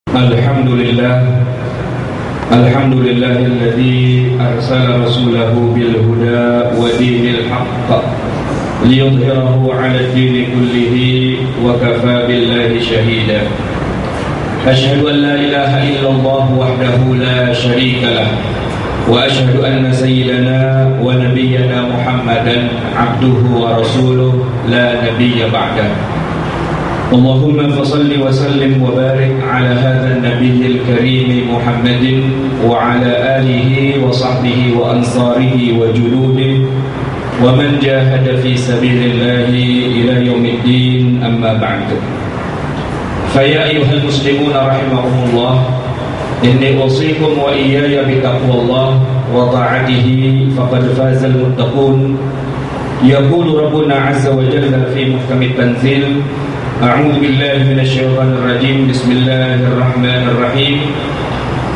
Alhamdulillahilladzi arsala rasulahu bil huda wa dinil haqq liyudhhirahu 'ala ad-dini kullihi wa kafaa billahi shahida. Asyhadu an la ilaha illallah wahdahu la syarika lah wa asyhadu anna sayyidana wa nabiyyana Muhammadan 'abduhu wa rasuluhu la nabiyya ba'dahu. Allahumma fasalli wa sallim wa barik ala hadha an-nabiyil karim Muhammadin wa ala alihi wa sahbihi wa ansarihi wa juludihi wa man jahada fi sabilillahi ila yaumiddin, amma ba'du. Fa ya ayyuhal muslimuna rahimakumullah, inni usikum wa iyaya bi taqwallah wa ta'atihi faqad fazal muttaqun. Yaqulu rabbuna 'azza wa jalla fi muhkamit tanzil: A'udzu billahi minasy syaithanir rajim. Bismillahirrahmanirrahim.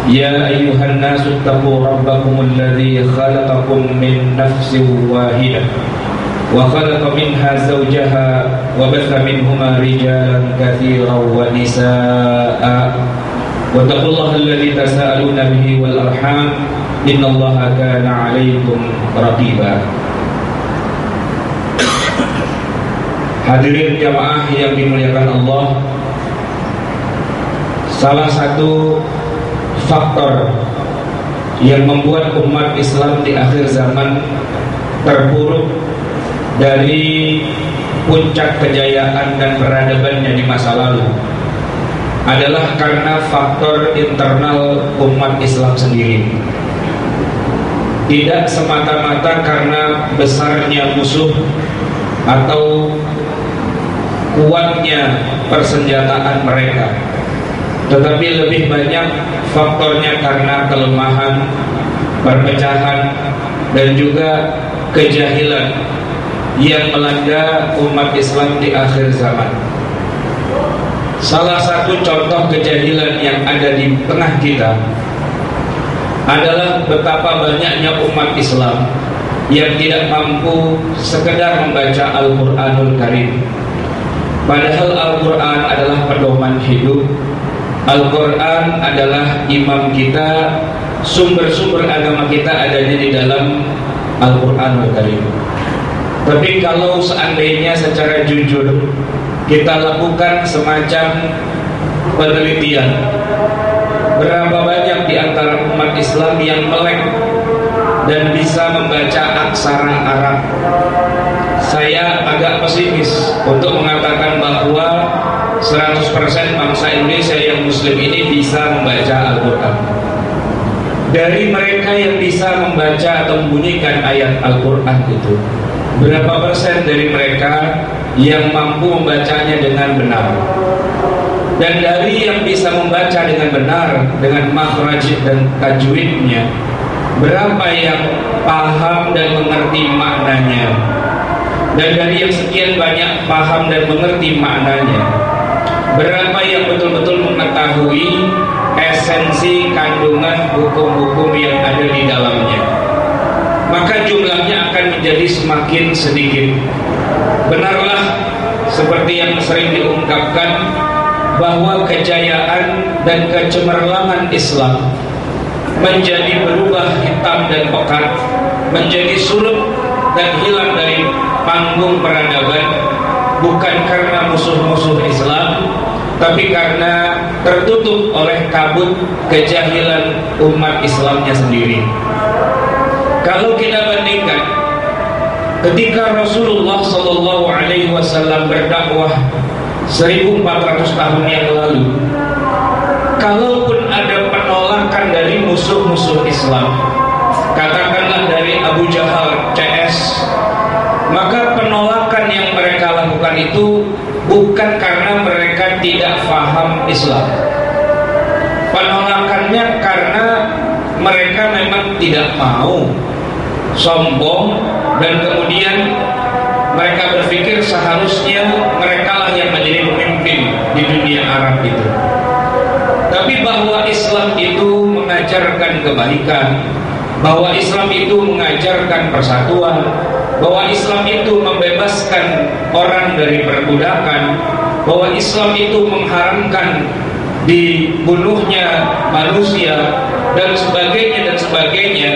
Ya ayyuhan nasu taqu rabbakumul ladzi khalaqakum min nafsin wahidah wa khalaqa minha zawjaha wa batha minhuma rijalan katsiran wa nisaa'a wattaqullaha alladzi tasaaluna bihi wal arham innallaha kana 'alaikum raqiba. Hadirin jamaah yang dimuliakan Allah, salah satu faktor yang membuat umat Islam di akhir zaman terpuruk dari puncak kejayaan dan peradabannya di masa lalu adalah karena faktor internal umat Islam sendiri. Tidak semata-mata karena besarnya musuh atau kuatnya persenjataan mereka, tetapi lebih banyak faktornya karena kelemahan, perpecahan, dan juga kejahilan yang melanda umat Islam di akhir zaman. Salah satu contoh kejahilan yang ada di tengah kita adalah betapa banyaknya umat Islam yang tidak mampu sekedar membaca Al-Quranul Karim. Padahal Al-Quran adalah pedoman hidup, Al-Quran adalah imam kita, sumber-sumber agama kita adanya di dalam Al-Quranul Karim. Tapi kalau seandainya secara jujur kita lakukan semacam penelitian, berapa banyak di antara umat Islam yang melek dan bisa membaca aksara Arab? Saya agak pesimis untuk mengatakan bahwa 100% bangsa Indonesia yang muslim ini bisa membaca Al-Quran. Dari mereka yang bisa membaca atau membunyikan ayat Al-Quran itu, berapa persen dari mereka yang mampu membacanya dengan benar? Dan dari yang bisa membaca dengan benar, dengan makhraj dan tajwidnya, berapa yang paham dan mengerti maknanya? Dan dari yang sekian banyak paham dan mengerti maknanya, berapa yang betul-betul mengetahui esensi kandungan hukum-hukum yang ada di dalamnya? Maka jumlahnya akan menjadi semakin sedikit. Benarlah seperti yang sering diungkapkan bahwa kejayaan dan kecemerlangan Islam menjadi berubah hitam dan pekat, menjadi surup dan hilang dari panggung peradaban, bukan karena musuh-musuh Islam, tapi karena tertutup oleh kabut kejahilan umat Islamnya sendiri. Kalau kita bandingkan ketika Rasulullah SAW berdakwah 1400 tahun yang lalu, kalaupun ada penolakan dari musuh-musuh Islam, katakanlah dari Abu Jahal CS, maka penolakan yang mereka lakukan itu bukan karena mereka tidak paham Islam. Penolakannya karena mereka memang tidak mau sombong, dan kemudian mereka berpikir seharusnya mereka lah yang menjadi pemimpin di dunia Arab itu. Tapi bahwa Islam itu mengajarkan kebaikan, bahwa Islam itu mengajarkan persatuan, bahwa Islam itu membebaskan orang dari perbudakan, bahwa Islam itu mengharamkan dibunuhnya manusia dan sebagainya,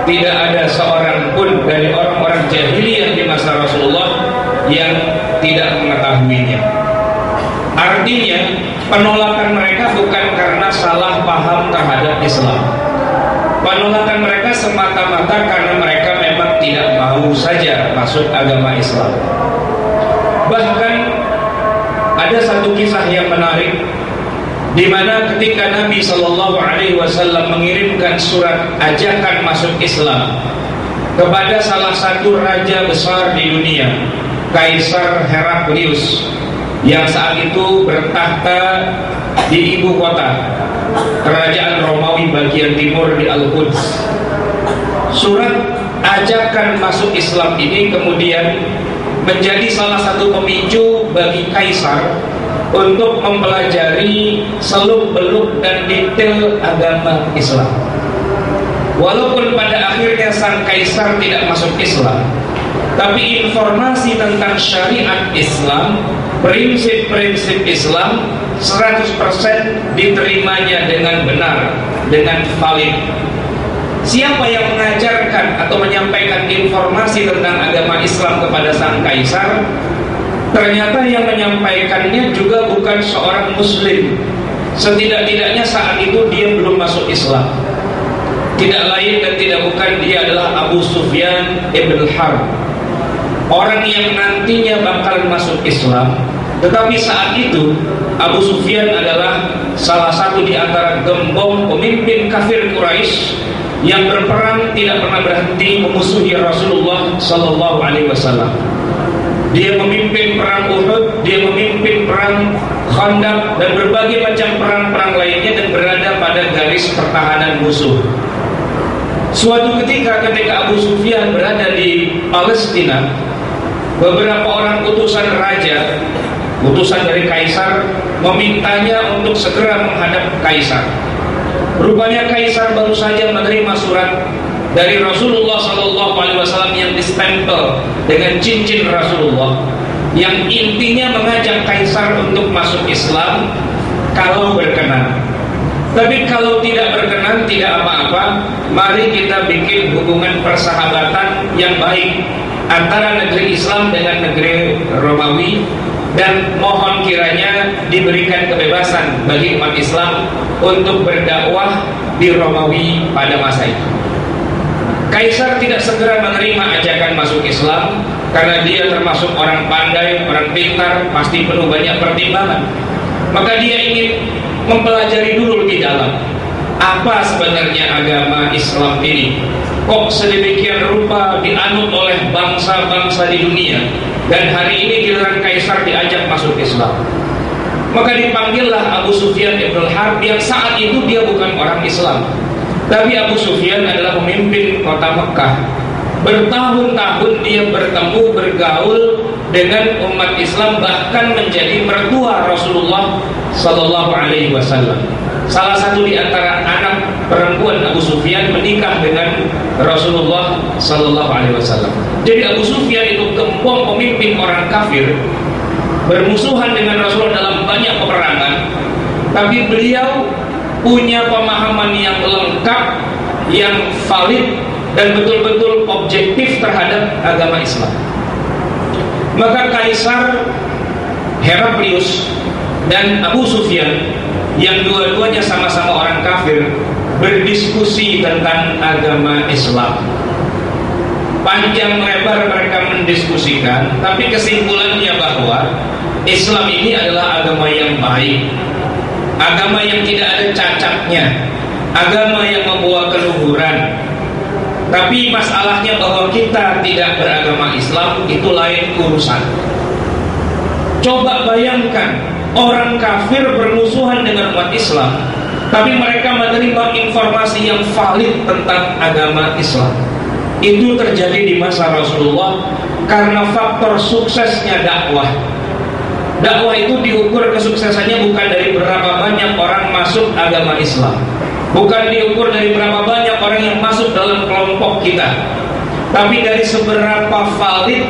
tidak ada seorang pun dari orang-orang jahiliyah di masa Rasulullah yang tidak mengetahuinya. Artinya penolakan mereka bukan karena salah paham terhadap Islam. Penolakan mereka semata-mata karena mereka memang tidak mau saja masuk agama Islam. Bahkan ada satu kisah yang menarik, di mana ketika Nabi Shallallahu Alaihi Wasallam mengirimkan surat ajakan masuk Islam kepada salah satu raja besar di dunia, Kaisar Heraklius, yang saat itu bertahta di ibu kota kerajaan Romawi bagian timur di Al-Quds. Surat ajakan masuk Islam ini kemudian menjadi salah satu pemicu bagi Kaisar untuk mempelajari seluk-beluk dan detail agama Islam. Walaupun pada akhirnya sang Kaisar tidak masuk Islam, tapi informasi tentang syariat Islam, prinsip-prinsip Islam 100% diterimanya dengan benar, dengan valid. Siapa yang mengajarkan atau menyampaikan informasi tentang agama Islam kepada sang Kaisar? Ternyata yang menyampaikannya juga bukan seorang Muslim. Setidak-tidaknya saat itu dia belum masuk Islam. Tidak lain dan tidak bukan, dia adalah Abu Sufyan ibn Harb, orang yang nantinya bakal masuk Islam. Tetapi saat itu Abu Sufyan adalah salah satu di antara gembong pemimpin kafir Quraisy yang berperang tidak pernah berhenti memusuhi Rasulullah Sallallahu Alaihi Wasallam. Dia memimpin perang Uhud, dia memimpin perang Khandaq dan berbagai macam perang-perang lainnya, dan berada pada garis pertahanan musuh. Suatu ketika Abu Sufyan berada di Palestina, beberapa orang utusan raja, utusan dari Kaisar, memintanya untuk segera menghadap Kaisar. Rupanya Kaisar baru saja menerima surat dari Rasulullah SAW yang distempel dengan cincin Rasulullah, yang intinya mengajak Kaisar untuk masuk Islam kalau berkenan. Tapi kalau tidak berkenan, tidak apa-apa. Mari kita bikin hubungan persahabatan yang baik antara negeri Islam dengan negeri Romawi, dan mohon kiranya diberikan kebebasan bagi umat Islam untuk berdakwah di Romawi pada masa itu. Kaisar tidak segera menerima ajakan masuk Islam karena dia termasuk orang pandai, orang pintar, pasti penuh banyak pertimbangan. Maka dia ingin mempelajari dulu di dalam apa sebenarnya agama Islam ini. Kok sedemikian rupa dianut oleh bangsa-bangsa di dunia, dan hari ini giliran Kaisar diajak masuk Islam. Maka dipanggillah Abu Sufyan ibn Harb, yang saat itu dia bukan orang Islam, tapi Abu Sufyan adalah pemimpin kota Mekah. Bertahun-tahun dia bertemu, bergaul dengan umat Islam, bahkan menjadi mertua Rasulullah Sallallahu Alaihi Wasallam. Salah satu di antara anak perempuan Abu Sufyan menikah dengan Rasulullah Sallallahu Alaihi Wasallam. Jadi Abu Sufyan itu gembong pemimpin orang kafir, bermusuhan dengan Rasulullah dalam banyak peperangan, tapi beliau punya pemahaman yang lengkap, yang valid, dan betul-betul objektif terhadap agama Islam. Maka Kaisar Heraklius dan Abu Sufyan, yang dua-duanya sama-sama orang kafir, berdiskusi tentang agama Islam. Panjang lebar mereka mendiskusikan, tapi kesimpulannya bahwa Islam ini adalah agama yang baik, agama yang tidak ada cacatnya, agama yang membawa keluhuran. Tapi masalahnya bahwa kita tidak beragama Islam, itu lain urusan. Coba bayangkan, orang kafir bermusuhan dengan umat Islam, tapi mereka menerima informasi yang valid tentang agama Islam. Itu terjadi di masa Rasulullah karena faktor suksesnya dakwah. Dakwah itu diukur kesuksesannya bukan dari berapa banyak orang masuk agama Islam, bukan diukur dari berapa banyak orang yang masuk dalam kelompok kita, tapi dari seberapa valid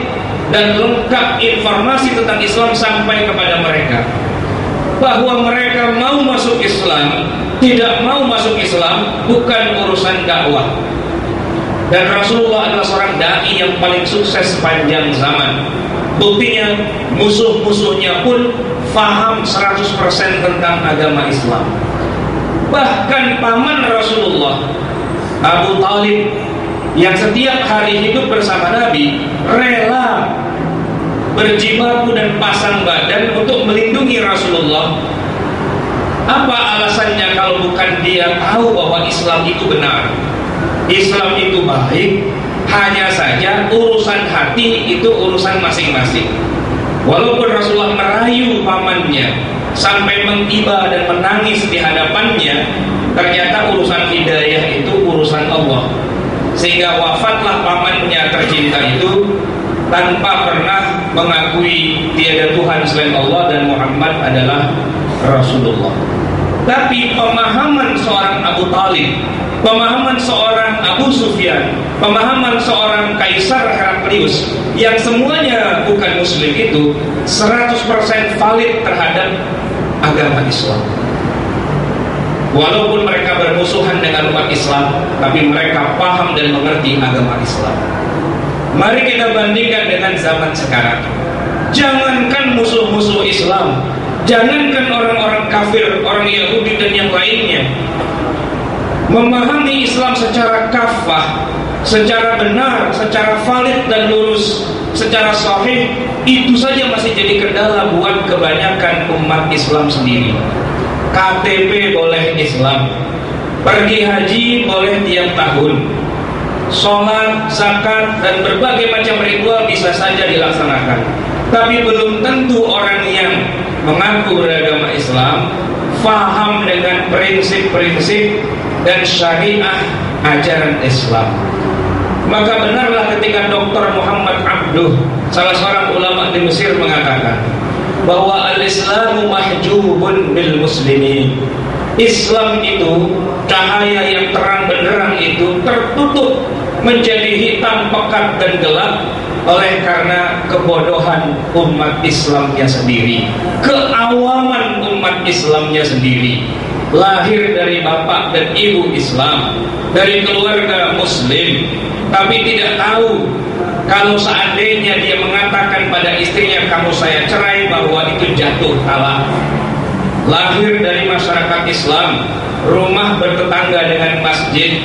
dan lengkap informasi tentang Islam sampai kepada mereka. bahwa mereka mau masuk Islam, tidak mau masuk Islam bukan urusan dakwah. Dan Rasulullah adalah seorang dai yang paling sukses sepanjang zaman. Buktinya musuh-musuhnya pun faham 100% tentang agama Islam. Bahkan paman Rasulullah, Abu Talib, yang setiap hari hidup bersama Nabi, rela berjibaku dan pasang badan untuk melindungi Rasulullah. Apa alasannya kalau bukan dia tahu bahwa Islam itu benar, Islam itu baik? Hanya saja urusan hati itu urusan masing-masing. Walaupun Rasulullah merayu pamannya sampai mengtiba dan menangis di hadapannya, ternyata urusan hidayah itu urusan Allah. Sehingga wafatlah pamannya tercinta itu tanpa pernah mengakui tiada Tuhan selain Allah dan Muhammad adalah Rasulullah. Tapi pemahaman seorang Abu Talib, pemahaman seorang Abu Sufyan, pemahaman seorang Kaisar Heraklius yang semuanya bukan Muslim itu 100% valid terhadap agama Islam. Walaupun mereka bermusuhan dengan umat Islam, tapi mereka paham dan mengerti agama Islam. Mari kita bandingkan dengan zaman sekarang. Jangankan musuh-musuh Islam, jangankan orang-orang kafir, orang Yahudi dan yang lainnya, memahami Islam secara kafah, secara benar, secara valid dan lurus, secara sahih, itu saja masih jadi kendala buat kebanyakan umat Islam sendiri. KTP boleh Islam, pergi haji boleh tiap tahun, sholat, zakat, dan berbagai macam ritual bisa saja dilaksanakan. Tapi belum tentu orang yang mengaku beragama Islam faham dengan prinsip-prinsip dan syariah ajaran Islam. Maka benarlah ketika Dr. Muhammad Abduh, salah seorang ulama di Mesir, mengatakan bahwa al-Islamu mahjubun bil muslimin. Islam itu, cahaya yang terang benderang itu tertutup menjadi hitam pekat dan gelap oleh karena kebodohan umat Islamnya sendiri, keawaman umat Islamnya sendiri. Lahir dari bapak dan ibu Islam, dari keluarga Muslim, tapi tidak tahu kalau seandainya dia mengatakan pada istrinya, kamu saya cerai, bahwa itu jatuh talak. Lahir dari masyarakat Islam, rumah bertetangga dengan masjid,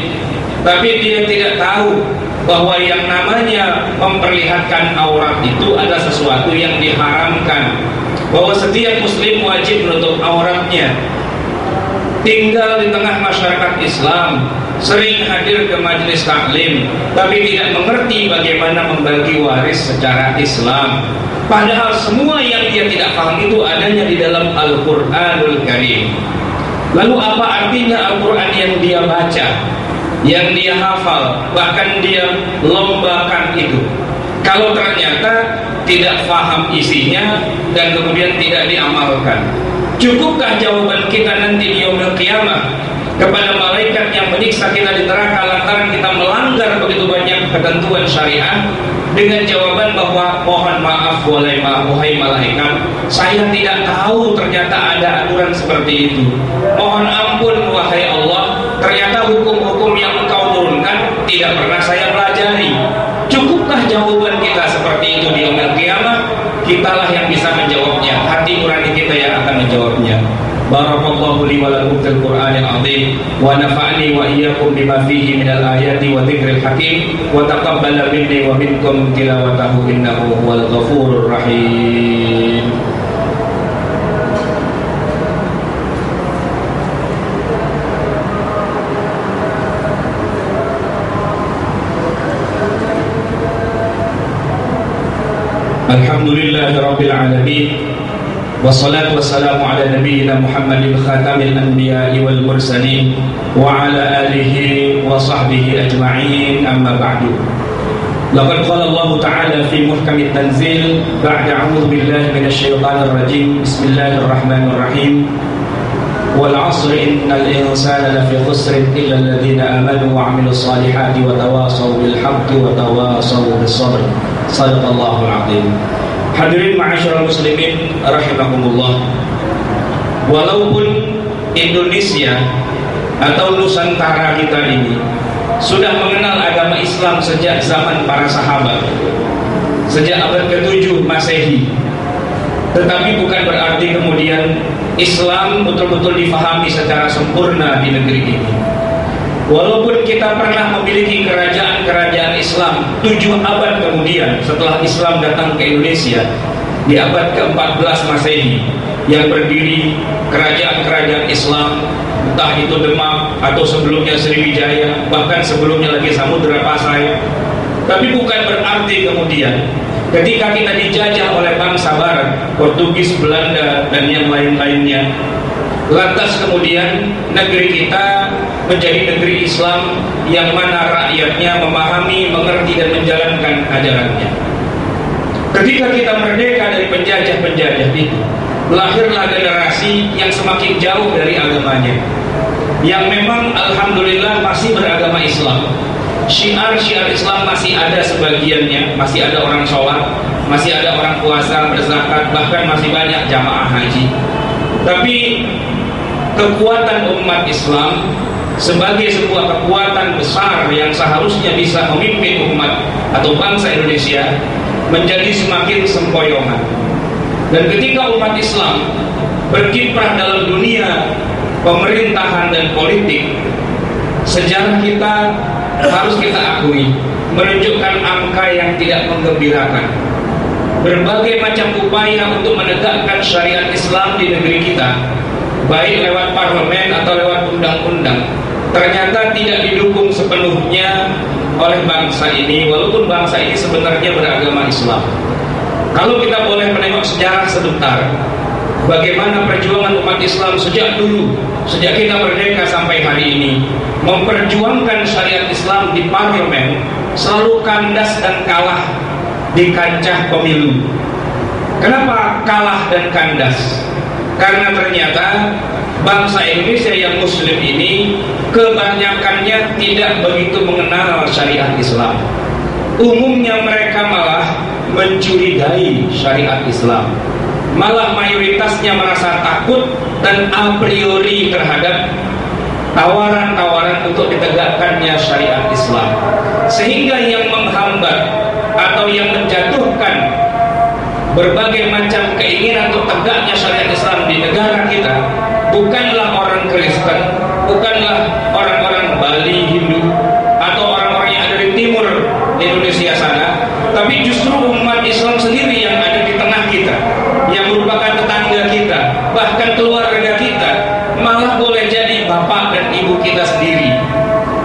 tapi dia tidak tahu bahwa yang namanya memperlihatkan aurat itu adalah sesuatu yang diharamkan, bahwa setiap muslim wajib menutup auratnya. Tinggal di tengah masyarakat Islam, sering hadir ke majelis taklim, tapi tidak mengerti bagaimana membagi waris secara Islam. Padahal semua yang dia tidak paham itu adanya di dalam Al-Quranul Karim. Lalu apa artinya Al-Quran yang dia baca, yang dia hafal, bahkan dia lombakan itu, kalau ternyata tidak paham isinya dan kemudian tidak diamalkan? Cukupkah jawaban kita nanti di yaumil qiyamah kepada malaikat yang menyiksa kita di neraka lantaran kita melanggar begitu banyak ketentuan syariah dengan jawaban bahwa mohon maaf wahai malaikat, saya tidak tahu ternyata ada aturan seperti itu. Mohon ampun wahai Allah, ternyata hukum-hukum yang engkau turunkan tidak pernah saya pelajari. Cukupkah jawaban kita seperti itu di yaumil qiyamah? Kitalah yang bisa menjawabnya, hati nurani kita yang akan menjawabnya. Barakallahu li wa lakum fil Qur'anil azim wa nafa'ani wa iyyakum bima fihi minal ayati wa dzikril hakim wa taqabbala minni wa minkum tilawatahu innahu huwal ghafurur rahim. Alhamdulillahi rabbil alamin, wassalatu wassalamu ala nabiyyina Muhammadin khatamil anbiya'i wal mursalin wa ala alihi wa sahbihi ajma'in, amma ba'du. Laqad qala Allah ta'ala fi muhkamit tanzil ba'da a'udzu billahi minasy syaithanir rajim. Bismillahirrahmanirrahim. Wal 'asri innal insana lafi khusrin illa alladziina amanu wa 'amilus salihati wa tawashaw bil haqqi wa tawashaw bis sabr. Shadaqallahul 'azim. Hadirin ma'asyiral muslimin rahimakumullah. Walaupun Indonesia atau Nusantara kita ini sudah mengenal agama Islam sejak zaman para sahabat, sejak abad ke-7 Masehi, tetapi bukan berarti kemudian Islam betul-betul difahami secara sempurna di negeri ini. Walaupun kita pernah memiliki kerajaan-kerajaan Islam 7 abad kemudian setelah Islam datang ke Indonesia di abad ke-14 Masehi, yang berdiri kerajaan-kerajaan Islam, entah itu Demak atau sebelumnya Sriwijaya, bahkan sebelumnya lagi Samudra Pasai. Tapi bukan berarti kemudian ketika kita dijajah oleh bangsa Barat, Portugis, Belanda, dan yang lain-lainnya, lantas kemudian negeri kita menjadi negeri Islam yang mana rakyatnya memahami, mengerti, dan menjalankan ajarannya. Ketika kita merdeka dari penjajah-penjajah itu, lahirlah generasi yang semakin jauh dari agamanya, yang memang alhamdulillah masih beragama Islam. Syiar-syiar Islam masih ada sebagiannya, masih ada orang sholat, masih ada orang puasa, berzakat, bahkan masih banyak jamaah haji. Tapi kekuatan umat Islam sebagai sebuah kekuatan besar yang seharusnya bisa memimpin umat atau bangsa Indonesia menjadi semakin sempoyongan. Dan ketika umat Islam berkiprah dalam dunia pemerintahan dan politik, sejarah kita harus kita akui menunjukkan angka yang tidak menggembirakan. Berbagai macam upaya untuk menegakkan syariat Islam di negeri kita, baik lewat parlemen atau lewat undang-undang, ternyata tidak didukung sepenuhnya oleh bangsa ini, walaupun bangsa ini sebenarnya beragama Islam. Kalau kita boleh menengok sejarah sebentar, bagaimana perjuangan umat Islam sejak dulu, sejak kita merdeka sampai hari ini, memperjuangkan syariat Islam di parlemen, selalu kandas dan kalah di kancah pemilu. Kenapa kalah dan kandas? Karena ternyata bangsa Indonesia yang muslim ini kebanyakannya tidak begitu mengenal syariat Islam. Umumnya mereka malah mencurigai syariat Islam, malah mayoritasnya merasa takut dan a priori terhadap tawaran-tawaran untuk ditegakkannya syariat Islam. Sehingga yang menghambat atau yang menjatuhkan berbagai macam keinginan untuk tegaknya syariat Islam di negara kita bukanlah orang Kristen, bukanlah orang-orang Bali Hindu atau orang-orang yang ada di timur Indonesia sana, tapi justru umat Islam sendiri yang ada di tengah kita, yang merupakan tetangga kita, bahkan keluarga kita, malah boleh jadi bapak dan ibu kita sendiri.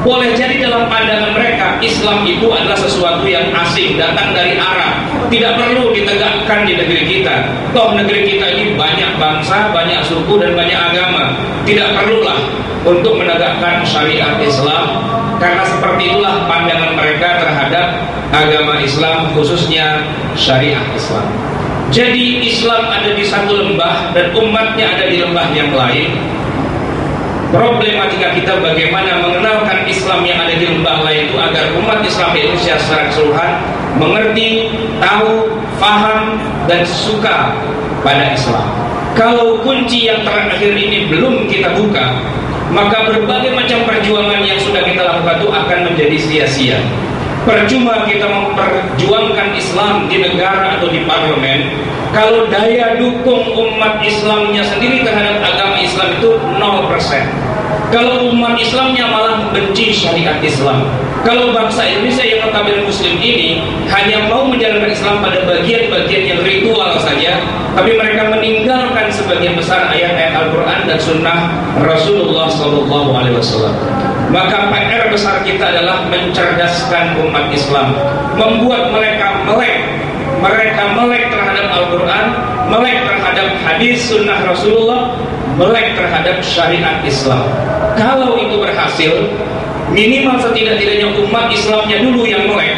Boleh jadi dalam pandangan mereka Islam itu adalah sesuatu yang asing, datang dari Arab, tidak perlu ditegakkan di negeri kita. Toh negeri kita ini banyak bangsa, banyak suku, dan banyak agama. Tidak perlulah untuk menegakkan syariat Islam, karena seperti itulah pandangan mereka terhadap agama Islam, khususnya syariat Islam. Jadi Islam ada di satu lembah dan umatnya ada di lembah yang lain. Problematika kita bagaimana mengenalkan Islam yang ada di lembah lain itu agar umat Islam di Indonesia secara keseluruhan mengerti, tahu, faham, dan suka pada Islam. Kalau kunci yang terakhir ini belum kita buka, maka berbagai macam perjuangan yang sudah kita lakukan itu akan menjadi sia-sia. Percuma kita memperjuangkan Islam di negara atau di parlemen kalau daya dukung umat Islamnya sendiri terhadap agama Islam itu 0%. Kalau umat Islamnya malah membenci syariat Islam. Kalau bangsa Indonesia yang notabene muslim ini hanya mau menjalankan Islam pada bagian-bagian yang ritual saja, tapi mereka meninggalkan sebagian besar ayat-ayat Al-Quran dan Sunnah Rasulullah SAW. Maka PR besar kita adalah mencerdaskan umat Islam, membuat mereka melek. Mereka melek terhadap Al-Quran, melek terhadap hadis Sunnah Rasulullah, melek terhadap syariat Islam. Kalau itu berhasil, minimal setidak-tidaknya umat Islamnya dulu yang melek.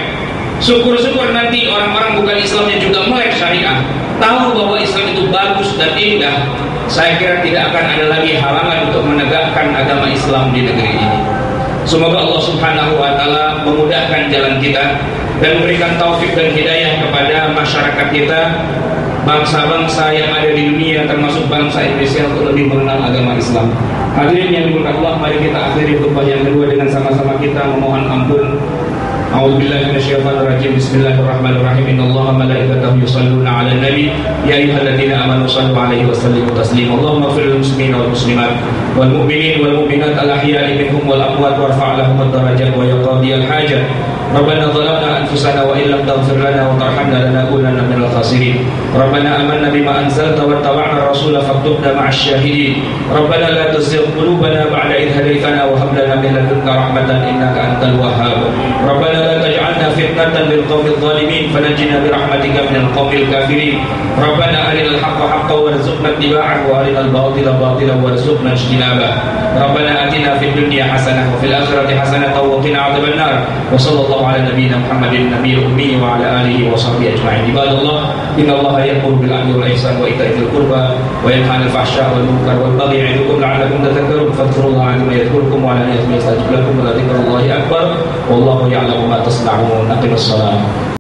Syukur-syukur nanti orang-orang bukan Islamnya juga melek syariat, tahu bahwa Islam itu bagus dan indah. Saya kira tidak akan ada lagi halangan untuk menegakkan agama Islam di negeri ini. Semoga Allah Subhanahu wa Ta'ala memudahkan jalan kita dan memberikan taufik dan hidayah kepada masyarakat kita bangsa-bangsa yang ada di dunia termasuk bangsa Indonesia untuk lebih mengenal agama Islam. Hadirin yang dimuliakan Allah, mari kita akhiri khutbah yang kedua dengan sama-sama kita memohon ampun. A'udzubillahi minasyaitonir rajim. Bismillahirrahmanirrahim. Innallaha malaikatahu yusholluna 'alan nabi ya ayyuhalladzina amanu shallu 'alaihi wa sallimu taslima. Allahumma ighfir lil muslimina wal muslimat wal mu'minin wal mu'minat al ahya'i minhum wal amwat warfa' lahum ad-darajat wa yaqdi al hajat. Rabbana zalamna anfusana wa illam taghfir lana wa tarhamna lanakunanna minal khasirin. Rabbana amanna bima anzalta wattaba'na ar-rasula faktubna ma'asy syahidin. Rabbana la tuzigh qulubana ba'da idh hadaytana wa hab lana min ladunka rahmatan innaka antal wahhab. Rabbana la taj'alna fitnatan lil qaumil zalimin fanajjina bi rahmatika minal qaumil kafirin. Rabbana arinal haqqa haqqan warzuqna ittiba'ahu wa arinal batila batilan warzuqna ijtinabah. Rabbana atina fid dunya hasanah wa fil akhirati hasanah wa qina adzabannar. Wa sallallahu على نبينا محمد النبي الأمي وعلى آله وصحبه أجمعين. عباد الله إن الله يأمر بالعدل والإحسان وإيتاء ذي القربى وينهى عن الفحشاء والمنكر والبغي يعظكم لعلكم تذكرون فاذكروا الله العظيم يذكركم وعلى آله يستجب لكم ولذكر الله أكبر والله يعلم ما تصنعون. أقم الصلاة.